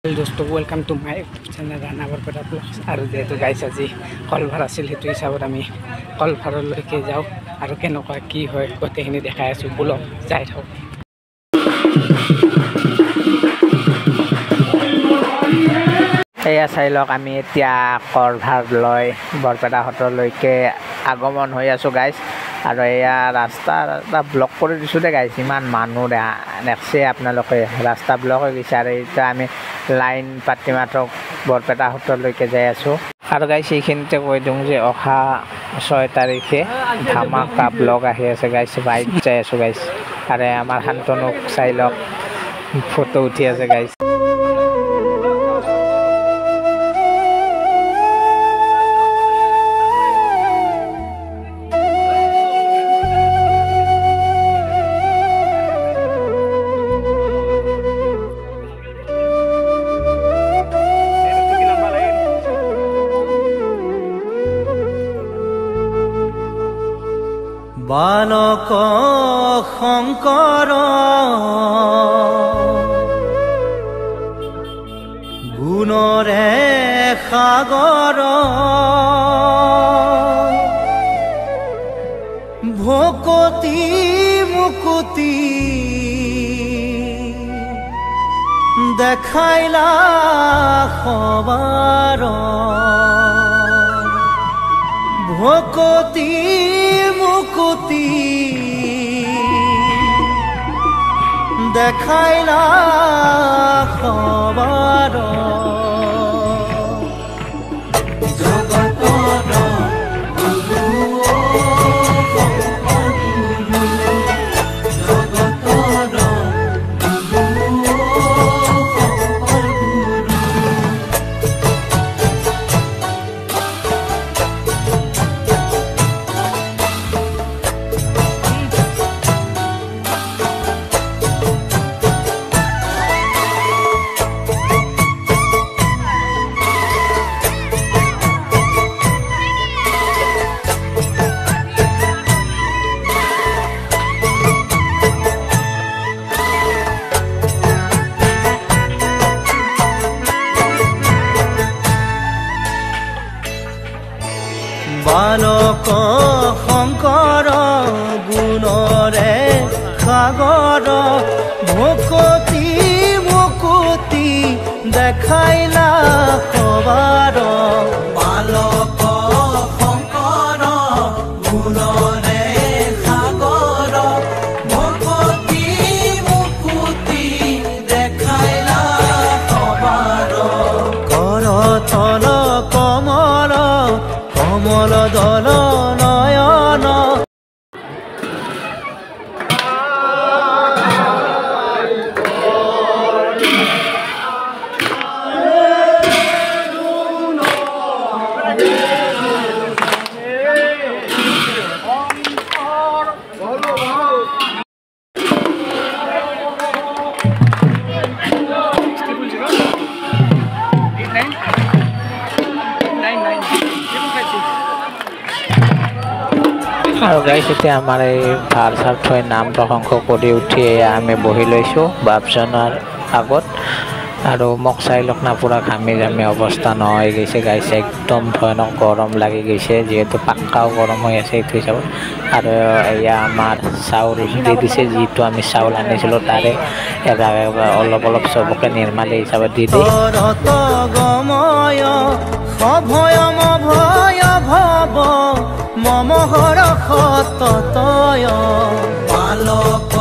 दोस्तों welcome to my YouTube channel Rana Barpeta vlogs और जेहेतु गाइस आज कलभार आसिल हेतु हिसाबत आमी कलभारলৈকে যাওঁ और केनेকুৱা কি হয় গোটেইখিনি দেখাই আছো ব্লগ যাই থাকক। এয়া চাই লওক আমি এতিয়া কলভাৰলৈ বৰপেটা হ্ৰদলৈকে আগমন হৈ আছো গাইস और एया रास्ता ब्लक कर दिसो दे गाइस इमान मानु देखছে आपनालोके रास्ता ब्लक हो गइছে और এটা আমি লাইন পাতি মাত্ৰ বৰপেটা হ্ৰদলৈকে যাই আছো और गाइस এইখিনিতে কৈ দিম যে অহা 6 তাৰিখে ধামাকা ব্লগ আহি আছে गाइस বাইক যাই আছো गाइस আৰু আমাৰ শান্তনুক চাই লওক ফটো উঠি আছে गाइस। बालक शंकर गुणरे सागर भकति मुकुति देखाइला खबर भकति मुकुति देखाइला खबर बालक शंकर गुणरे सागर भकति मुकुति देखाइला खबर बालक शंकर गुणरे सागर भकति मुकुति देखाइला खबर करतल कमल कमल दल नयन और गाइस এতিয়া আমাৰ এই ভাল চাৰ থৈ নাম প্ৰসংগ কৰি উঠি আমি বহি লৈছো বাপজনৰ আগত আৰু মোক চাই লওক না পুৰা ঘামি ঘামি অৱস্থা নহয় গৈছে গাইস একদম ভয়ানক গৰম লাগি গৈছে যেহেতু পাক্কাও গৰম হৈ আছে এইটো হিচাপত আৰু এয়া আমাৰ চাউল দি দিছে যিটো আমি চাউল আনিছিলো তাৰে অলপ অলপ চবকে নিৰ্মালি হিচাপত দি দিয়ে অভয়ম ভয় ভৱ মম হৰ সততয় বালক